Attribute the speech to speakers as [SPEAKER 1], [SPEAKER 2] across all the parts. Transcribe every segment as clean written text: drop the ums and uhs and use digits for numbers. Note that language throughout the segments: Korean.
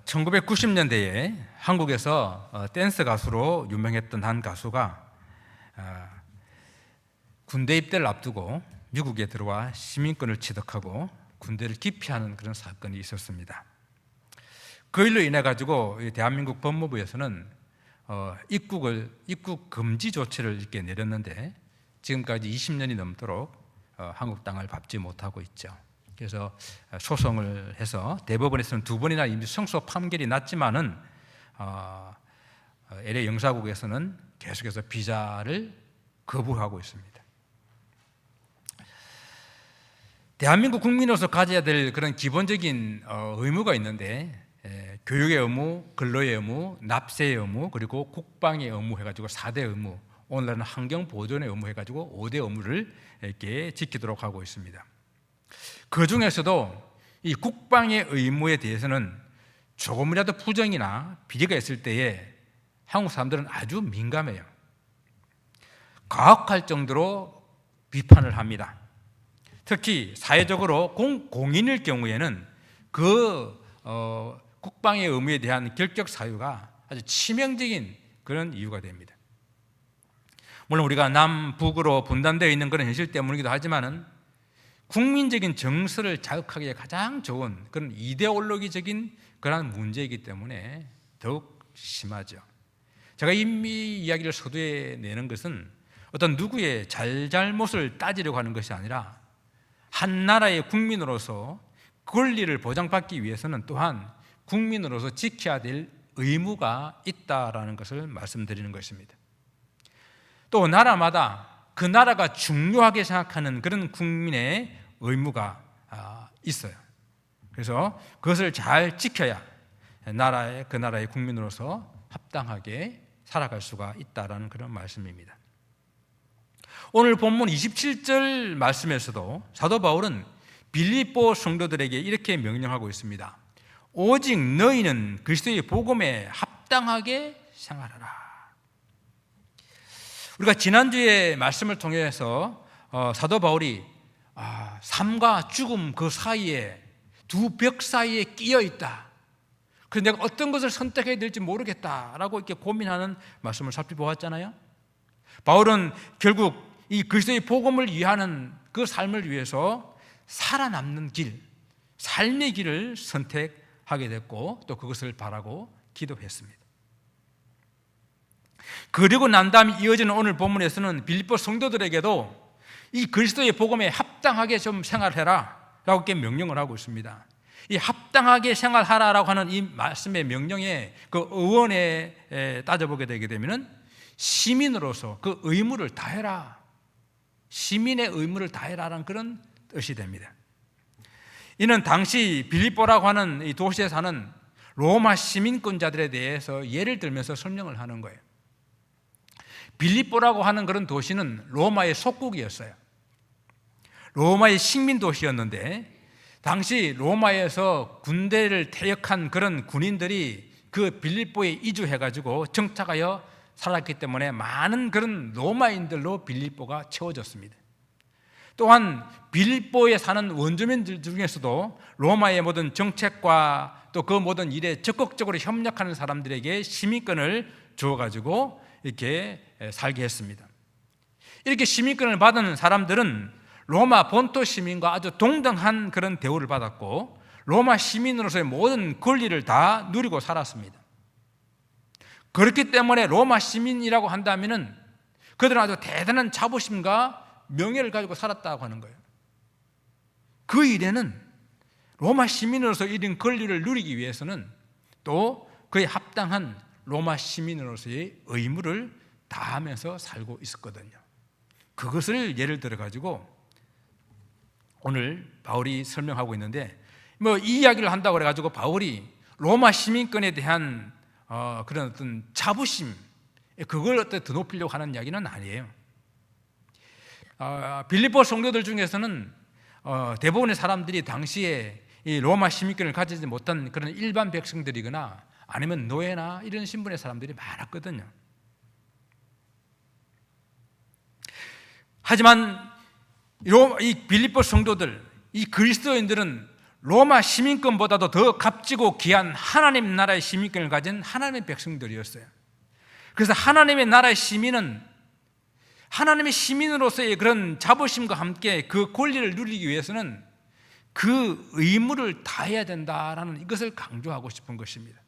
[SPEAKER 1] 1990년대에 한국에서 댄스 가수로 유명했던 한 가수가 군대 입대를 앞두고 미국에 들어와 시민권을 취득하고 군대를 기피하는 그런 사건이 있었습니다. 그 일로 인해 가지고 대한민국 법무부에서는 입국 금지 조치를 이렇게 내렸는데 지금까지 20년이 넘도록 한국 땅을 밟지 못하고 있죠. 그래서 소송을 해서 대법원에서는 2번이나 이미 승소 판결이 났지만은 LA 영사국에서는 계속해서 비자를 거부하고 있습니다. 대한민국 국민으로서 가져야 될 그런 기본적인 의무가 있는데 교육의 의무, 근로의 의무, 납세의 의무, 그리고 국방의 의무 해가지고 4대 의무, 오늘날은 환경보존의 의무 해가지고 5대 의무를 이렇게 지키도록 하고 있습니다. 그 중에서도 이 국방의 의무에 대해서는 조금이라도 부정이나 비리가 있을 때에 한국 사람들은 아주 민감해요. 가혹할 정도로 비판을 합니다. 특히 사회적으로 공인일 경우에는 그 국방의 의무에 대한 결격 사유가 아주 치명적인 그런 이유가 됩니다. 물론 우리가 남북으로 분단되어 있는 그런 현실 때문이기도 하지만은 국민적인 정서를 자극하기에 가장 좋은 그런 이데올로기적인 그런 문제이기 때문에 더욱 심하죠. 제가 이 이야기를 서두에 내는 것은 어떤 누구의 잘잘못을 따지려고 하는 것이 아니라 한 나라의 국민으로서 권리를 보장받기 위해서는 또한 국민으로서 지켜야 될 의무가 있다라는 것을 말씀드리는 것입니다. 또 나라마다 그 나라가 중요하게 생각하는 그런 국민의 의무가 있어요. 그래서 그것을 잘 지켜야 그 나라의 국민으로서 합당하게 살아갈 수가 있다라는 그런 말씀입니다. 오늘 본문 27절 말씀에서도 사도 바울은 빌립보 성도들에게 이렇게 명령하고 있습니다. 오직 너희는 그리스도의 복음에 합당하게 생활하라. 우리가 지난주에 말씀을 통해서 사도 바울이 삶과 죽음 그 사이에 두 벽 사이에 끼어 있다. 그래서 내가 어떤 것을 선택해야 될지 모르겠다라고 이렇게 고민하는 말씀을 살펴보았잖아요. 바울은 결국 이 그리스도의 복음을 위하는 그 삶을 위해서 살아남는 길, 삶의 길을 선택하게 됐고 또 그것을 바라고 기도했습니다. 그리고 난 다음에 이어지는 오늘 본문에서는 빌립보 성도들에게도 이 그리스도의 복음에 합당하게 좀 생활해라 라고 이렇게 명령을 하고 있습니다. 이 합당하게 생활하라라고 하는 이 말씀의 명령의 그 의원에 따져보게 되게 되면은 시민으로서 그 의무를 다해라, 시민의 의무를 다해라라는 그런 뜻이 됩니다. 이는 당시 빌립보라고 하는 이 도시에 사는 로마 시민권자들에 대해서 예를 들면서 설명을 하는 거예요. 빌립보라고 하는 그런 도시는 로마의 속국이었어요. 로마의 식민 도시였는데 당시 로마에서 군대를 퇴역한 그런 군인들이 그 빌립보에 이주해가지고 정착하여 살았기 때문에 많은 그런 로마인들로 빌립보가 채워졌습니다. 또한 빌립보에 사는 원주민들 중에서도 로마의 모든 정책과 또 그 모든 일에 적극적으로 협력하는 사람들에게 시민권을 주어가지고 이렇게 살게 했습니다. 이렇게 시민권을 받은 사람들은 로마 본토 시민과 아주 동등한 그런 대우를 받았고 로마 시민으로서의 모든 권리를 다 누리고 살았습니다. 그렇기 때문에 로마 시민이라고 한다면은 그들은 아주 대단한 자부심과 명예를 가지고 살았다고 하는 거예요. 그 일에는 로마 시민으로서 이런 권리를 누리기 위해서는 또 그에 합당한 로마 시민으로서의 의무를 다하면서 살고 있었거든요. 그것을 예를 들어 가지고 오늘 바울이 설명하고 있는데 이 이야기를 한다고 그래 가지고 바울이 로마 시민권에 대한 그런 어떤 자부심 그걸 어떻게 더 높이려고 하는 이야기는 아니에요. 빌립보 성도들 중에서는 대부분의 사람들이 당시에 이 로마 시민권을 가지지 못한 그런 일반 백성들이거나 아니면 노예나 이런 신분의 사람들이 많았거든요. 하지만 이 빌립보 성도들, 이 그리스도인들은 로마 시민권보다도 더 값지고 귀한 하나님 나라의 시민권을 가진 하나님의 백성들이었어요. 그래서 하나님의 나라의 시민은 하나님의 시민으로서의 그런 자부심과 함께 그 권리를 누리기 위해서는 그 의무를 다해야 된다라는 이것을 강조하고 싶은 것입니다.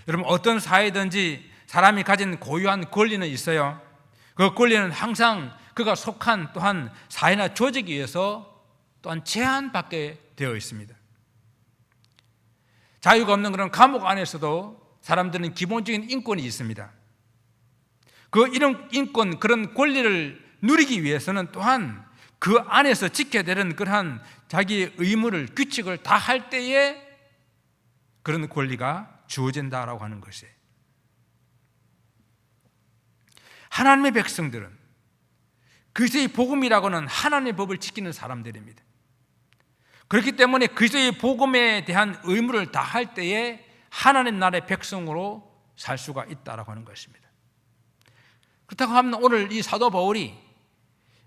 [SPEAKER 1] 여러분, 어떤 사회든지 사람이 가진 고유한 권리는 있어요. 그 권리는 항상 그가 속한 또한 사회나 조직에 의해서 또한 제한받게 되어 있습니다. 자유가 없는 그런 감옥 안에서도 사람들은 기본적인 인권이 있습니다. 이런 인권, 그런 권리를 누리기 위해서는 또한 그 안에서 지켜야 되는 그러한 자기의 의무를, 규칙을 다 할 때에 그런 권리가 주어진다라고 하는 것이에요. 하나님의 백성들은 그리스도의 복음이라고는 하나님의 법을 지키는 사람들입니다. 그렇기 때문에 그리스도의 복음에 대한 의무를 다할 때에 하나님 나라의 백성으로 살 수가 있다라고 하는 것입니다. 그렇다고 하면 오늘 이 사도 바울이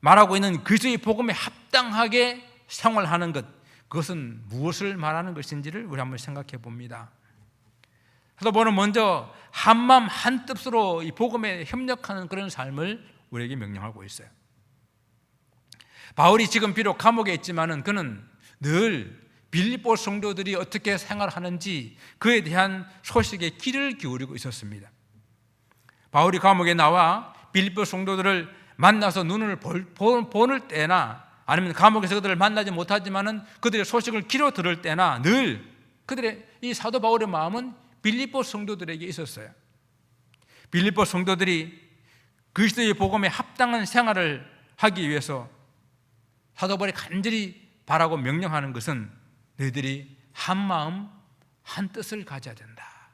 [SPEAKER 1] 말하고 있는 그리스도의 복음에 합당하게 생활하는 것, 그것은 무엇을 말하는 것인지를 우리 한번 생각해 봅니다. 사도 바울은 먼저 한마음 한뜻으로 이 복음에 협력하는 그런 삶을 우리에게 명령하고 있어요. 바울이 지금 비록 감옥에 있지만은 그는 늘 빌립보 성도들이 어떻게 생활하는지 그에 대한 소식에 귀를 기울이고 있었습니다. 바울이 감옥에 나와 빌립보 성도들을 만나서 눈을 보는 때나 아니면 감옥에서 그들을 만나지 못하지만은 그들의 소식을 귀로 들을 때나 늘 그들의 이 사도 바울의 마음은 빌립보 성도들에게 있었어요. 빌립보 성도들이 그리스도의 복음에 합당한 생활을 하기 위해서 사도 바울이 간절히 바라고 명령하는 것은 너희들이 한 마음 한 뜻을 가져야 된다.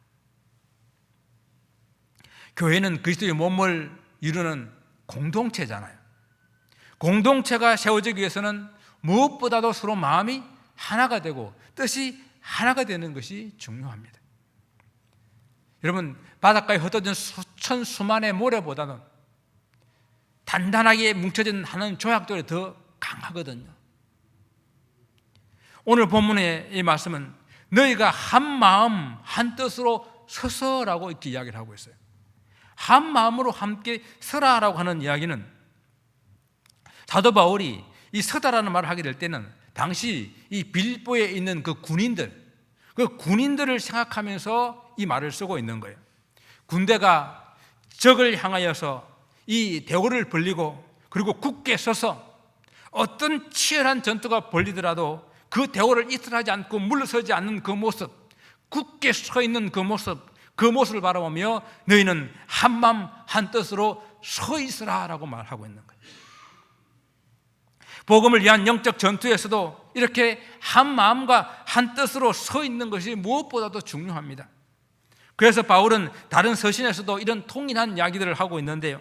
[SPEAKER 1] 교회는 그리스도의 몸을 이루는 공동체잖아요. 공동체가 세워지기 위해서는 무엇보다도 서로 마음이 하나가 되고 뜻이 하나가 되는 것이 중요합니다. 여러분, 바닷가에 흩어진 수천 수만의 모래보다는 단단하게 뭉쳐진 하나님 조약돌이 더 강하거든요. 오늘 본문의 이 말씀은 너희가 한 마음 한 뜻으로 서서라고 이렇게 이야기를 하고 있어요. 한 마음으로 함께 서라라고 하는 이야기는 사도 바울이 이 서다라는 말을 하게 될 때는 당시 이 빌립보에 있는 그 군인들을 생각하면서 이 말을 쓰고 있는 거예요. 군대가 적을 향하여서 이 대오를 벌리고 그리고 굳게 서서 어떤 치열한 전투가 벌리더라도 그 대오를 이탈하지 않고 물러서지 않는 그 모습, 굳게 서 있는 그 모습을 바라보며 너희는 한마음 한뜻으로 서 있으라라고 말하고 있는 거예요. 복음을 위한 영적 전투에서도 이렇게 한 마음과 한 뜻으로 서 있는 것이 무엇보다도 중요합니다. 그래서 바울은 다른 서신에서도 이런 통일한 이야기들을 하고 있는데요.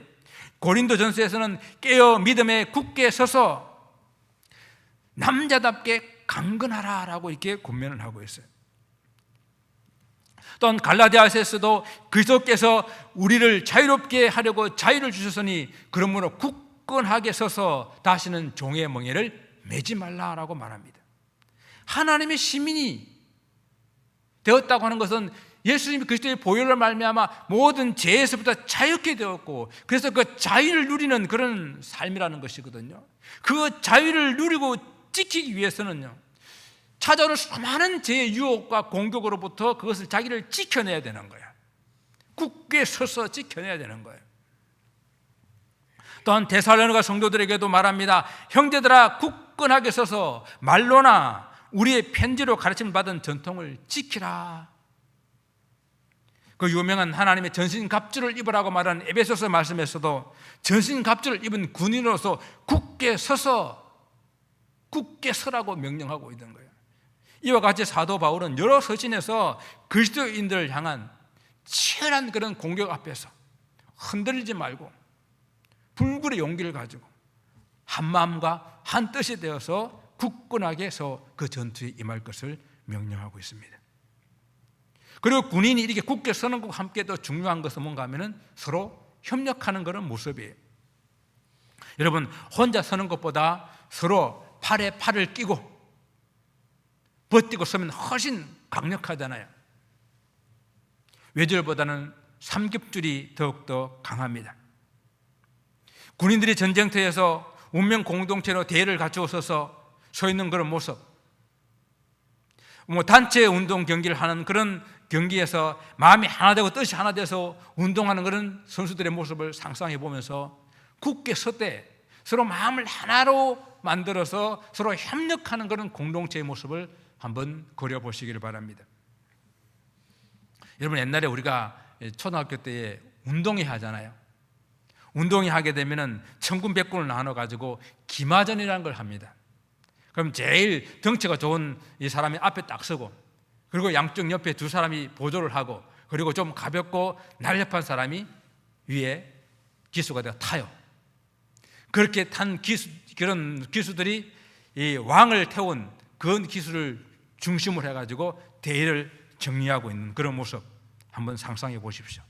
[SPEAKER 1] 고린도전서에서는 깨어 믿음에 굳게 서서 남자답게 강건하라라고 이렇게 권면을 하고 있어요. 또한 갈라디아서에서도 그리스도께서 우리를 자유롭게 하려고 자유를 주셨으니 그러므로 굳건하게 서서 다시는 종의 멍에를 매지 말라라고 말합니다. 하나님의 시민이 되었다고 하는 것은 예수님이 그리스도의 보혈로 말미암아 모든 죄에서부터 자유케 되었고 그래서 그 자유를 누리는 그런 삶이라는 것이거든요. 그 자유를 누리고 지키기 위해서는요, 찾아오는 수많은 죄의 유혹과 공격으로부터 그것을 자기를 지켜내야 되는 거야. 굳게 서서 지켜내야 되는 거예요. 또한 데살로니가 성도들에게도 말합니다. 형제들아, 굳건하게 서서 말로나 우리의 편지로 가르침을 받은 전통을 지키라. 그 유명한 하나님의 전신갑주를 입으라고 말하는 에베소서 말씀에서도 전신갑주를 입은 군인으로서 굳게 서라고 명령하고 있는 거예요. 이와 같이 사도 바울은 여러 서신에서 그리스도인들을 향한 치열한 그런 공격 앞에서 흔들리지 말고 불굴의 용기를 가지고 한 마음과 한 뜻이 되어서 굳건하게 서 그 전투에 임할 것을 명령하고 있습니다. 그리고 군인이 이렇게 굳게 서는 것과 함께 더 중요한 것은 뭔가 하면은 서로 협력하는 그런 모습이에요. 여러분, 혼자 서는 것보다 서로 팔에 팔을 끼고 버티고 서면 훨씬 강력하잖아요. 외줄보다는 삼겹줄이 더욱더 강합니다. 군인들이 전쟁터에서 운명 공동체로 대의를 갖추어 서서 서 있는 그런 모습, 단체 운동 경기를 하는 그런 경기에서 마음이 하나 되고 뜻이 하나 돼서 운동하는 그런 선수들의 모습을 상상해 보면서 굳게 섰되 서로 마음을 하나로 만들어서 서로 협력하는 그런 공동체의 모습을 한번 그려보시기를 바랍니다. 여러분, 옛날에 우리가 초등학교 때에 운동회 하잖아요. 운동회 하게 되면은 천군 백군을 나눠가지고 기마전이라는 걸 합니다. 그럼 제일 덩치가 좋은 이 사람이 앞에 딱 서고, 그리고 양쪽 옆에 두 사람이 보조를 하고, 그리고 좀 가볍고 날렵한 사람이 위에 기수가 되어 타요. 그렇게 탄 그런 기수들이 이 왕을 태운 그 기수를 중심으로 해가지고 대의를 정리하고 있는 그런 모습 한번 상상해 보십시오.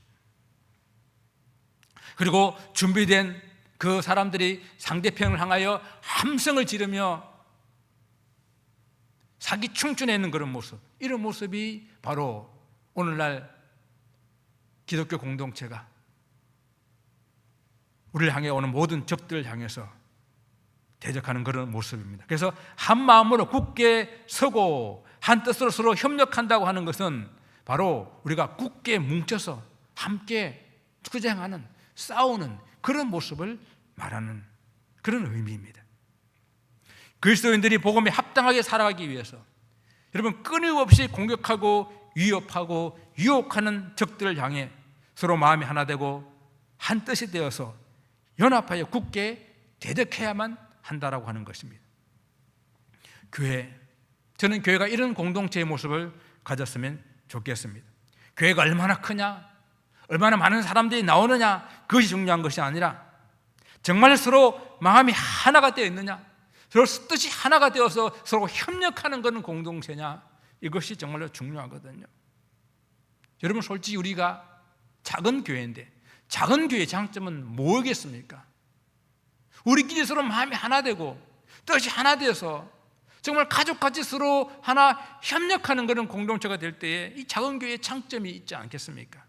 [SPEAKER 1] 그리고 준비된 그 사람들이 상대편을 향하여 함성을 지르며 사기 충천해 있는 그런 모습, 이런 모습이 바로 오늘날 기독교 공동체가 우리를 향해 오는 모든 적들을 향해서 대적하는 그런 모습입니다. 그래서 한 마음으로 굳게 서고 한 뜻으로 서로 협력한다고 하는 것은 바로 우리가 굳게 뭉쳐서 함께 투쟁하는, 싸우는 그런 모습을 말하는 그런 의미입니다. 그리스도인들이 복음에 합당하게 살아가기 위해서 여러분, 끊임없이 공격하고 위협하고 유혹하는 적들을 향해 서로 마음이 하나 되고 한 뜻이 되어서 연합하여 굳게 대적해야만 한다라고 하는 것입니다. 저는 교회가 이런 공동체의 모습을 가졌으면 좋겠습니다. 교회가 얼마나 크냐, 얼마나 많은 사람들이 나오느냐, 그것이 중요한 것이 아니라 정말 서로 마음이 하나가 되어 있느냐, 서로 뜻이 하나가 되어서 서로 협력하는 것은 공동체냐, 이것이 정말로 중요하거든요. 여러분, 솔직히 우리가 작은 교회인데 작은 교회의 장점은 뭐겠습니까? 우리끼리 서로 마음이 하나 되고 뜻이 하나 되어서 정말 가족같이 서로 하나 협력하는 그런 공동체가 될 때에 이 작은 교회의 장점이 있지 않겠습니까?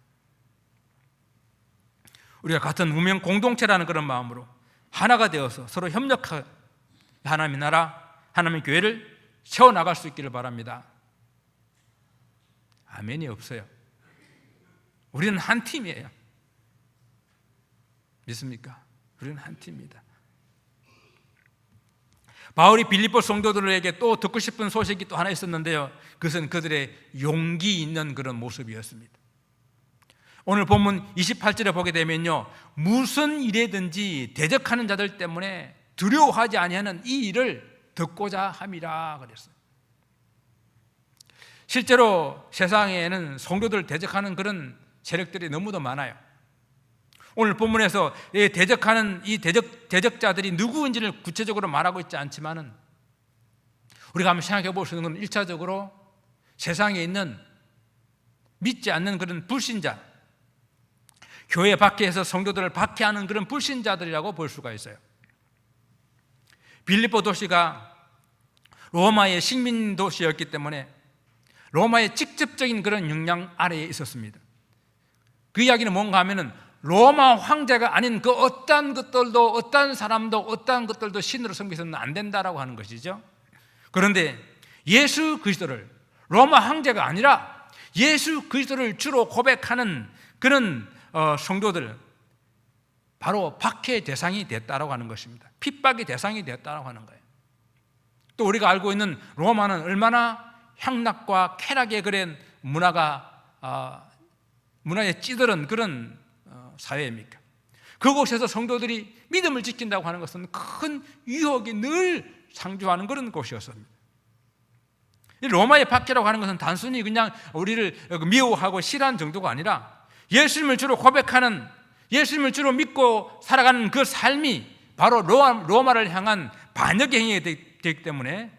[SPEAKER 1] 우리가 같은 운명 공동체라는 그런 마음으로 하나가 되어서 서로 협력하여 하나님의 나라, 하나님의 교회를 세워나갈 수 있기를 바랍니다. 아멘이 없어요. 우리는 한 팀이에요. 믿습니까? 우리는 한 팀입니다. 바울이 빌립보 성도들에게 또 듣고 싶은 소식이 또 하나 있었는데요, 그것은 그들의 용기 있는 그런 모습이었습니다. 오늘 본문 28절에 보게 되면요, 무슨 일에든지 대적하는 자들 때문에 두려워하지 아니하는 이 일을 듣고자 함이라 그랬어요. 실제로 세상에는 성도들을 대적하는 그런 세력들이 너무도 많아요. 오늘 본문에서 대적하는 이 대적자들이 누구인지를 구체적으로 말하고 있지 않지만은 우리가 한번 생각해 볼 수 있는 건 1차적으로 세상에 있는 믿지 않는 그런 불신자, 교회 밖에서 성도들을 박해하는 그런 불신자들이라고 볼 수가 있어요. 빌립보 도시가 로마의 식민 도시였기 때문에 로마의 직접적인 그런 영향 아래에 있었습니다. 그 이야기는 뭔가 하면은 로마 황제가 아닌 그 어떠한 것들도, 어떠한 사람도, 어떠한 것들도 신으로 섬기서는 안 된다라고 하는 것이죠. 그런데 예수 그리스도를 로마 황제가 아니라 예수 그리스도를 주로 고백하는 그런 성도들, 바로 박해의 대상이 됐다라고 하는 것입니다. 핍박의 대상이 됐다라고 하는 거예요. 또 우리가 알고 있는 로마는 얼마나 향락과 쾌락의 그런 문화에 찌들은 그런 사회입니까? 그곳에서 성도들이 믿음을 지킨다고 하는 것은 큰 유혹이 늘 상주하는 그런 곳이었습니다. 로마의 박해라고 하는 것은 단순히 그냥 우리를 미워하고 싫어하는 정도가 아니라 예수님을 주로 고백하는, 예수님을 주로 믿고 살아가는 그 삶이 바로 로마를 향한 반역의 행위가 되기 때문에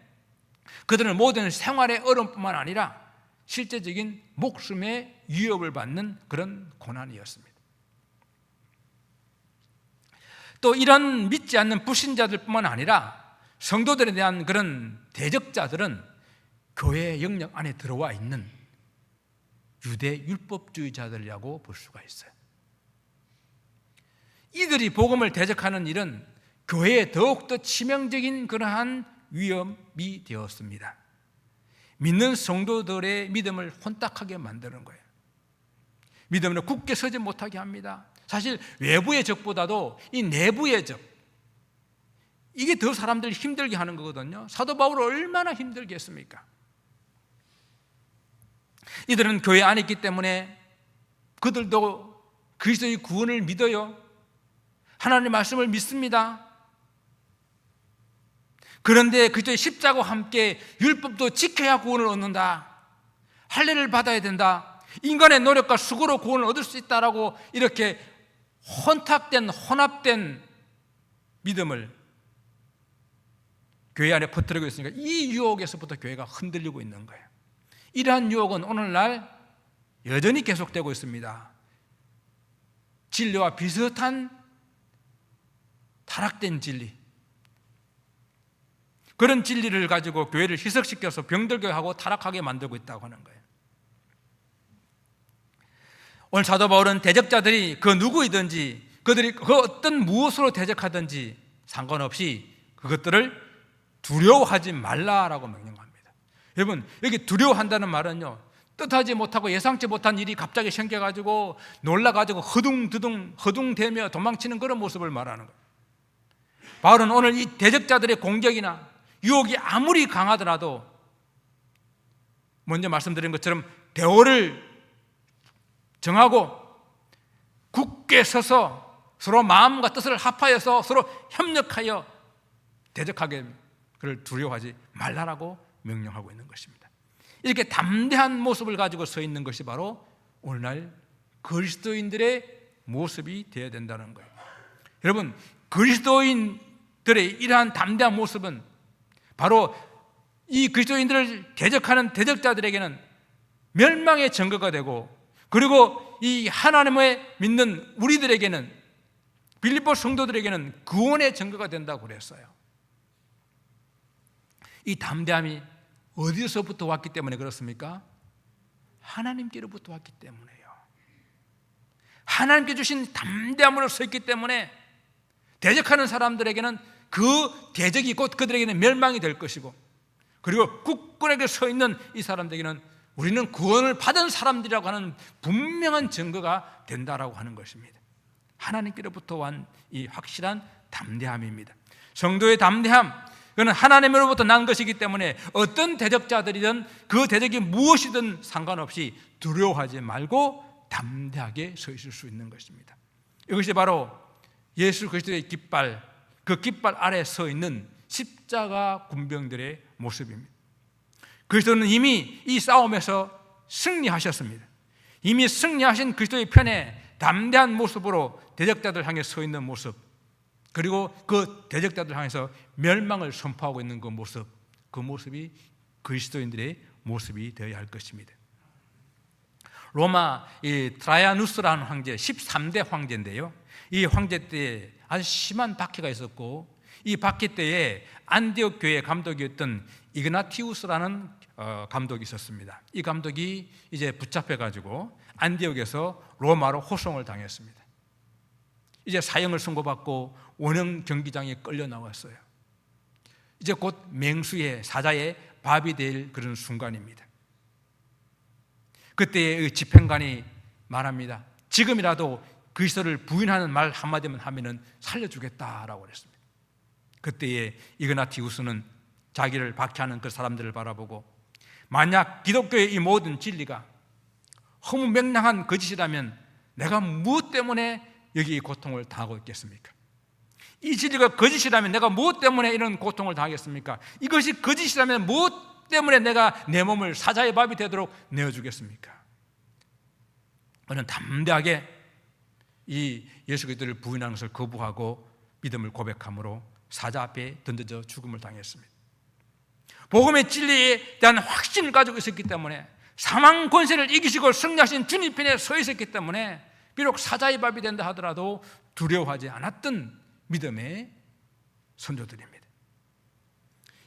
[SPEAKER 1] 그들은 모든 생활의 어려움뿐만 아니라 실제적인 목숨의 위협을 받는 그런 고난이었습니다. 또 이런 믿지 않는 불신자들뿐만 아니라 성도들에 대한 그런 대적자들은 교회의 영역 안에 들어와 있는 유대 율법주의자들이라고 볼 수가 있어요. 이들이 복음을 대적하는 일은 교회에 더욱더 치명적인 그러한 위험이 되었습니다. 믿는 성도들의 믿음을 혼탁하게 만드는 거예요. 믿음으로 굳게 서지 못하게 합니다. 사실 외부의 적보다도 이 내부의 적, 이게 더 사람들 힘들게 하는 거거든요. 사도 바울은 얼마나 힘들게 했습니까? 이들은 교회 안에 있기 때문에 그들도 그리스도의 구원을 믿어요. 하나님의 말씀을 믿습니다. 그런데 그리스도의 십자가와 함께 율법도 지켜야 구원을 얻는다. 할례를 받아야 된다. 인간의 노력과 수고로 구원을 얻을 수 있다라고 이렇게 혼합된 믿음을 교회 안에 퍼뜨리고 있으니까 이 유혹에서부터 교회가 흔들리고 있는 거예요. 이러한 유혹은 오늘날 여전히 계속되고 있습니다. 진리와 비슷한 타락된 진리, 그런 진리를 가지고 교회를 희석시켜서 병들게 하고 타락하게 만들고 있다고 하는 거예요. 오늘 사도 바울은 대적자들이 그 누구이든지 그들이 그 어떤 무엇으로 대적하든지 상관없이 그것들을 두려워하지 말라라고 명령합니다. 여러분, 여기 두려워한다는 말은요, 뜻하지 못하고 예상치 못한 일이 갑자기 생겨가지고 놀라가지고 허둥대며 도망치는 그런 모습을 말하는 거예요. 바울은 오늘 이 대적자들의 공격이나 유혹이 아무리 강하더라도 먼저 말씀드린 것처럼 대오를 정하고 굳게 서서 서로 마음과 뜻을 합하여서 서로 협력하여 대적하게 그를 두려워하지 말라라고 명령하고 있는 것입니다. 이렇게 담대한 모습을 가지고 서 있는 것이 바로 오늘날 그리스도인들의 모습이 되어야 된다는 거예요. 여러분, 그리스도인들의 이러한 담대한 모습은 바로 이 그리스도인들을 대적하는 대적자들에게는 멸망의 증거가 되고, 그리고 이 하나님을 믿는 우리들에게는, 빌립보 성도들에게는 구원의 증거가 된다고 그랬어요. 이 담대함이 어디서부터 왔기 때문에 그렇습니까? 하나님께로부터 왔기 때문에요. 하나님께 주신 담대함으로 서 있기 때문에 대적하는 사람들에게는 그 대적이 곧 그들에게는 멸망이 될 것이고, 그리고 굳건하게 서 있는 이 사람들에게는 우리는 구원을 받은 사람들이라고 하는 분명한 증거가 된다라고 하는 것입니다. 하나님께로부터 온 이 확실한 담대함입니다. 성도의 담대함, 그는 하나님으로부터 난 것이기 때문에 어떤 대적자들이든 그 대적이 무엇이든 상관없이 두려워하지 말고 담대하게 서 있을 수 있는 것입니다. 이것이 바로 예수 그리스도의 깃발, 그 깃발 아래 서 있는 십자가 군병들의 모습입니다. 그리스도는 이미 이 싸움에서 승리하셨습니다. 이미 승리하신 그리스도의 편에 담대한 모습으로 대적자들 향해 서 있는 모습, 그리고 그 대적자들 향해서 멸망을 선포하고 있는 그 모습, 그 모습이 그리스도인들의 모습이 되어야 할 것입니다. 로마 이 트라야누스라는 황제, 13대 황제인데요, 이 황제 때에 아주 심한 박해가 있었고, 이 박해 때에 안디옥 교회 감독이었던 이그나티우스라는 감독이 있었습니다. 이 감독이 이제 붙잡혀가지고 안디옥에서 로마로 호송을 당했습니다. 이제 사형을 선고받고 원형 경기장에 끌려 나왔어요. 이제 곧 맹수의 사자의 밥이 될 그런 순간입니다. 그때 집행관이 말합니다. 지금이라도 그리스도를 부인하는 말 한마디만 하면은 살려주겠다라고 그랬습니다. 그때에 이그나티우스는 자기를 박해하는 그 사람들을 바라보고, 만약 기독교의 이 모든 진리가 허무맹랑한 거짓이라면 내가 무엇 때문에 여기 이 고통을 당하고 있겠습니까? 이 진리가 거짓이라면 내가 무엇 때문에 이런 고통을 당하겠습니까? 이것이 거짓이라면 무엇 때문에 내가 내 몸을 사자의 밥이 되도록 내어주겠습니까? 그는 담대하게 이 예수 그리스도를 부인하는 것을 거부하고 믿음을 고백함으로 사자 앞에 던져져 죽음을 당했습니다. 복음의 진리에 대한 확신을 가지고 있었기 때문에, 사망 권세를 이기시고 승리하신 주님 편에 서 있었기 때문에 비록 사자의 밥이 된다 하더라도 두려워하지 않았던 믿음의 선조들입니다.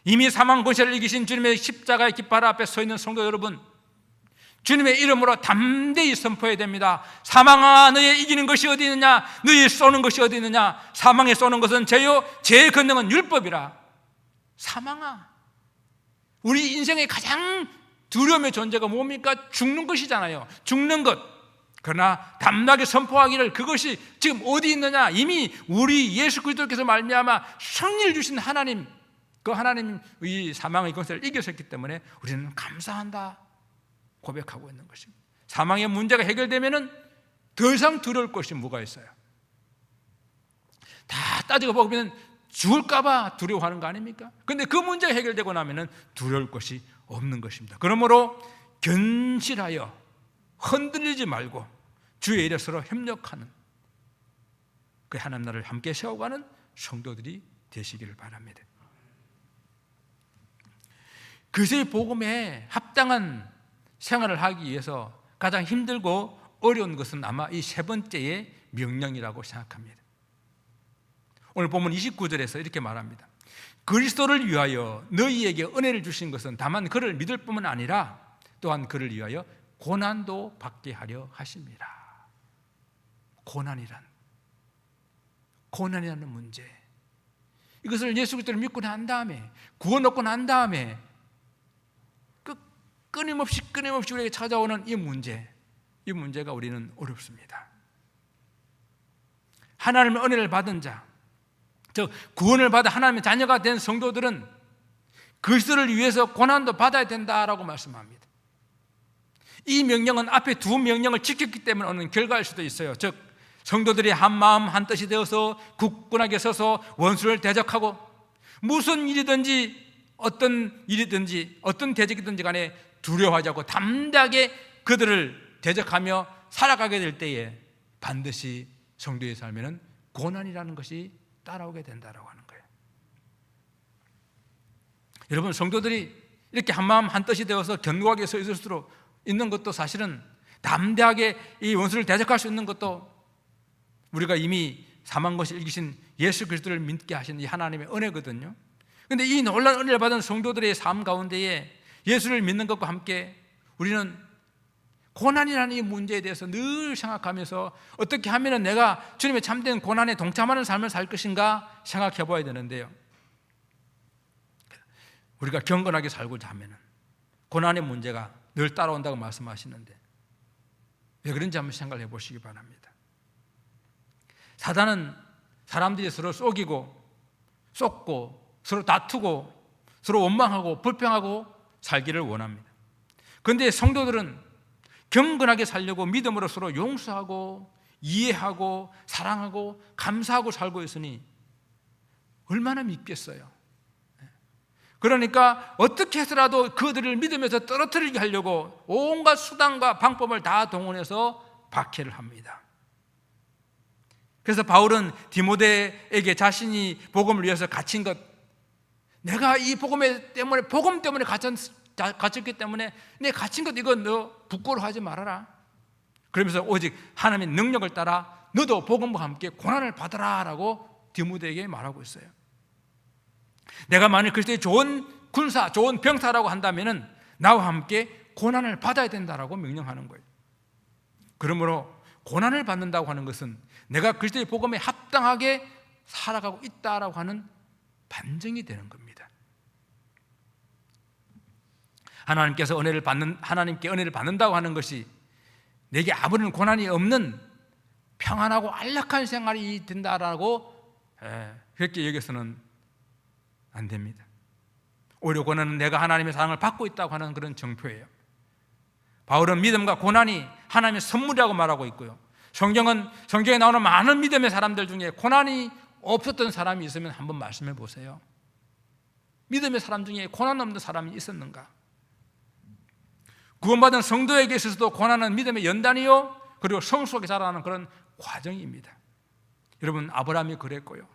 [SPEAKER 1] 이미 사망 권세를 이기신 주님의 십자가의 깃발 앞에 서 있는 성도 여러분, 주님의 이름으로 담대히 선포해야 됩니다. 사망아, 너의 이기는 것이 어디 있느냐? 너의 쏘는 것이 어디 있느냐? 사망에 쏘는 것은 죄요, 죄의 권능은 율법이라. 사망아, 우리 인생의 가장 두려움의 존재가 뭡니까? 죽는 것이잖아요. 죽는 것. 그러나 담대하게 선포하기를, 그것이 지금 어디 있느냐? 이미 우리 예수 그리스도께서 말미암아 승리를 주신 하나님, 그 하나님의 사망의 권세를 이겼었기 때문에 우리는 감사한다 고백하고 있는 것입니다. 사망의 문제가 해결되면은 더 이상 두려울 것이 뭐가 있어요? 다 따지고 보면 죽을까봐 두려워하는 거 아닙니까? 그런데 그 문제가 해결되고 나면은 두려울 것이 없는 것입니다. 그러므로 견실하여 흔들리지 말고 주의 일에 서로 협력하는 그 하나님 나라를 함께 세워가는 성도들이 되시기를 바랍니다. 그리스도의 복음에 합당한 생활을 하기 위해서 가장 힘들고 어려운 것은 아마 이 세 번째의 명령이라고 생각합니다. 오늘 본문 29절에서 이렇게 말합니다. 그리스도를 위하여 너희에게 은혜를 주신 것은 다만 그를 믿을 뿐만 아니라 또한 그를 위하여 고난도 받게 하려 하심이라. 고난이라는 문제, 이것을 예수 그리스도를 믿고 난 다음에, 구원 얻고 난 다음에 끊임없이 우리에게 찾아오는 이 문제가 우리는 어렵습니다. 하나님의 은혜를 받은 자, 즉 구원을 받아 하나님의 자녀가 된 성도들은 그리스도를 위해서 고난도 받아야 된다라고 말씀합니다. 이 명령은 앞에 두 명령을 지켰기 때문에 오는 결과일 수도 있어요. 즉 성도들이 한 마음 한 뜻이 되어서 굳건하게 서서 원수를 대적하고, 무슨 일이든지 어떤 대적이든지 간에 두려워하지 않고 담대하게 그들을 대적하며 살아가게 될 때에 반드시 성도의 삶에는 고난이라는 것이 따라오게 된다라고 하는 거예요. 여러분, 성도들이 이렇게 한마음 한뜻이 되어서 견고하게 서 있을 수 있는 것도 사실은 담대하게 이 원수를 대적할 수 있는 것도 우리가 이미 사망 것을 이기신 예수 그리스도를 믿게 하신 이 하나님의 은혜거든요. 그런데 이 놀라운 은혜를 받은 성도들의 삶 가운데에 예수를 믿는 것과 함께 우리는 고난이라는 이 문제에 대해서 늘 생각하면서 어떻게 하면 내가 주님의 참된 고난에 동참하는 삶을 살 것인가 생각해 봐야 되는데요, 우리가 경건하게 살고자 하면 고난의 문제가 늘 따라온다고 말씀하시는데 왜 그런지 한번 생각해 보시기 바랍니다. 사단은 사람들이 서로 속고 서로 다투고 서로 원망하고 불평하고 살기를 원합니다. 그런데 성도들은 경건하게 살려고 믿음으로 서로 용서하고 이해하고 사랑하고 감사하고 살고 있으니 얼마나 믿겠어요. 그러니까 어떻게 해서라도 그들을 믿음에서 떨어뜨리게 하려고 온갖 수단과 방법을 다 동원해서 박해를 합니다. 그래서 바울은 디모데에게 자신이 복음을 위해서 갇힌 것, 내가 이 복음 때문에 갇혔기 때문에 내 갇힌 것 이거 너 부끄러워하지 말아라. 그러면서 오직 하나님의 능력을 따라 너도 복음과 함께 고난을 받아라 라고 디모데에게 말하고 있어요. 내가 만일 그리스도의 좋은 군사, 좋은 병사라고 한다면 나와 함께 고난을 받아야 된다라고 명령하는 거예요. 그러므로 고난을 받는다고 하는 것은 내가 그리스도의 복음에 합당하게 살아가고 있다라고 하는 반증이 되는 겁니다. 하나님께 은혜를 받는다고 하는 것이 내게 아무런 고난이 없는 평안하고 안락한 생활이 된다라고 그렇게 여겨서는 안 됩니다. 오히려 고난은 내가 하나님의 사랑을 받고 있다고 하는 그런 정표예요. 바울은 믿음과 고난이 하나님의 선물이라고 말하고 있고요, 성경에 나오는 많은 믿음의 사람들 중에 고난이 없었던 사람이 있으면 한번 말씀해 보세요. 믿음의 사람 중에 고난 없는 사람이 있었는가? 구원받은 성도에게 있어서도 고난은 믿음의 연단이요, 그리고 성숙하게 자라나는 그런 과정입니다. 여러분, 아브라함이 그랬고요,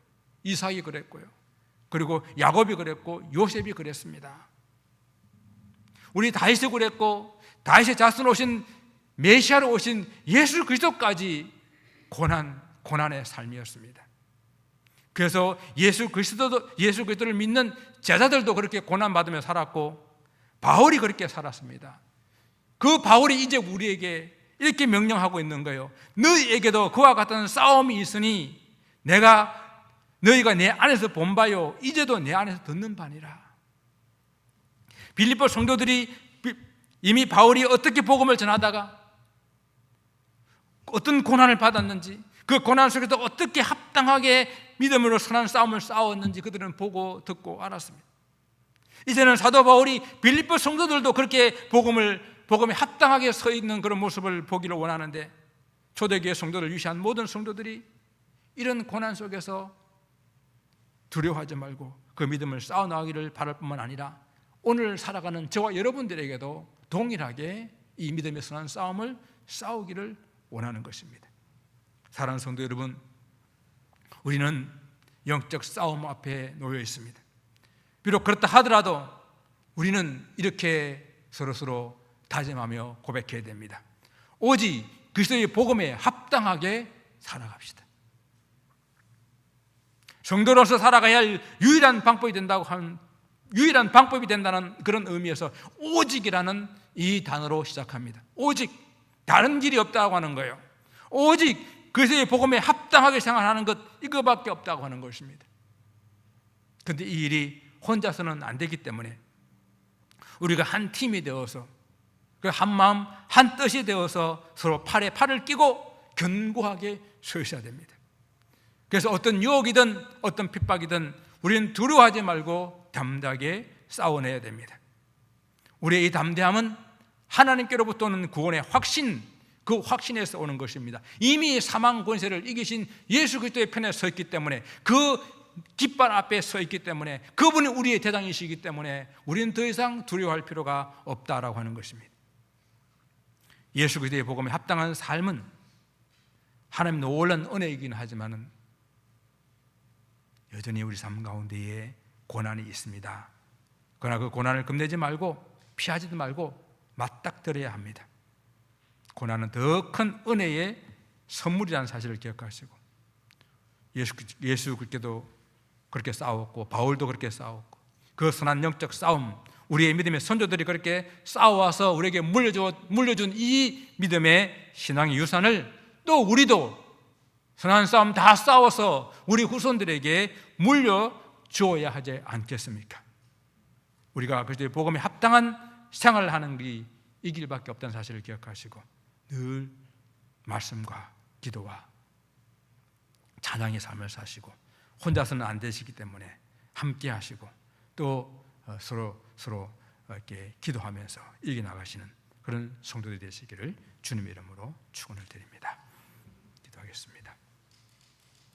[SPEAKER 1] 이삭이 그랬고요, 그리고 야곱이 그랬고 요셉이 그랬습니다. 우리 다윗이 그랬고, 다윗의 자손 오신 메시아로 오신 예수 그리스도까지 고난의 삶이었습니다. 그래서 예수 그리스도를 믿는 제자들도 그렇게 고난받으며 살았고 바울이 그렇게 살았습니다. 그 바울이 이제 우리에게 이렇게 명령하고 있는 거예요. 너희에게도 그와 같은 싸움이 있으니 너희가 내 안에서 본 바요 이제도 내 안에서 듣는 바니라. 빌립보 성도들이 이미 바울이 어떻게 복음을 전하다가 어떤 고난을 받았는지, 그 고난 속에서 어떻게 합당하게 믿음으로 선한 싸움을 싸웠는지 그들은 보고 듣고 알았습니다. 이제는 사도 바울이 빌립보 성도들도 그렇게 복음에 합당하게 서 있는 그런 모습을 보기를 원하는데, 초대교회 성도를 위시한 모든 성도들이 이런 고난 속에서 두려워하지 말고 그 믿음을 쌓아나가기를 바랄 뿐만 아니라 오늘 살아가는 저와 여러분들에게도 동일하게 이 믿음의 선한 싸움을 싸우기를 원하는 것입니다. 사랑하는 성도 여러분, 우리는 영적 싸움 앞에 놓여 있습니다. 비록 그렇다 하더라도 우리는 이렇게 서로서로 다짐하며 고백해야 됩니다. 오직 그리스도의 복음에 합당하게 살아갑시다. 성도로서 살아가야 할 유일한 방법이 된다는 그런 의미에서 오직이라는 이 단어로 시작합니다. 오직, 다른 길이 없다고 하는 거예요. 오직 그리스도의 복음에 합당하게 생활하는 것, 이거밖에 없다고 하는 것입니다. 그런데 이 일이 혼자서는 안 되기 때문에 우리가 한 팀이 되어서, 한 마음 한 뜻이 되어서 서로 팔에 팔을 끼고 견고하게 서 있어야 됩니다. 그래서 어떤 유혹이든 어떤 핍박이든 우리는 두려워하지 말고 담대하게 싸워내야 됩니다. 우리의 이 담대함은 하나님께로부터 오는 구원의 확신, 그 확신에서 오는 것입니다. 이미 사망 권세를 이기신 예수 그리스도의 편에 서 있기 때문에, 그 깃발 앞에 서 있기 때문에, 그분이 우리의 대장이시기 때문에 우리는 더 이상 두려워할 필요가 없다라고 하는 것입니다. 예수 그리스도의 복음에 합당한 삶은 하나님 놀라운 은혜이긴 하지만은 여전히 우리 삶 가운데에 고난이 있습니다. 그러나 그 고난을 겁내지 말고 피하지도 말고 맞닥뜨려야 합니다. 고난은 더 큰 은혜의 선물이라는 사실을 기억하시고, 예수 그리스도도 그렇게 싸웠고 바울도 그렇게 싸웠고, 그 선한 영적 싸움, 우리의 믿음의 선조들이 그렇게 싸워와서 우리에게 물려준 이 믿음의 신앙의 유산을 또 우리도 선한 싸움 다 싸워서 우리 후손들에게 물려주어야 하지 않겠습니까? 우리가 그리스도의 복음에 합당한 생활을 하는 게 이 길밖에 없다는 사실을 기억하시고 늘 말씀과 기도와 찬양의 삶을 사시고, 혼자서는 안 되시기 때문에 함께 하시고 또 서로 이렇게 기도하면서 이겨나가시는 그런 성도들이 되시기를 주님의 이름으로 축원을 드립니다. 기도하겠습니다.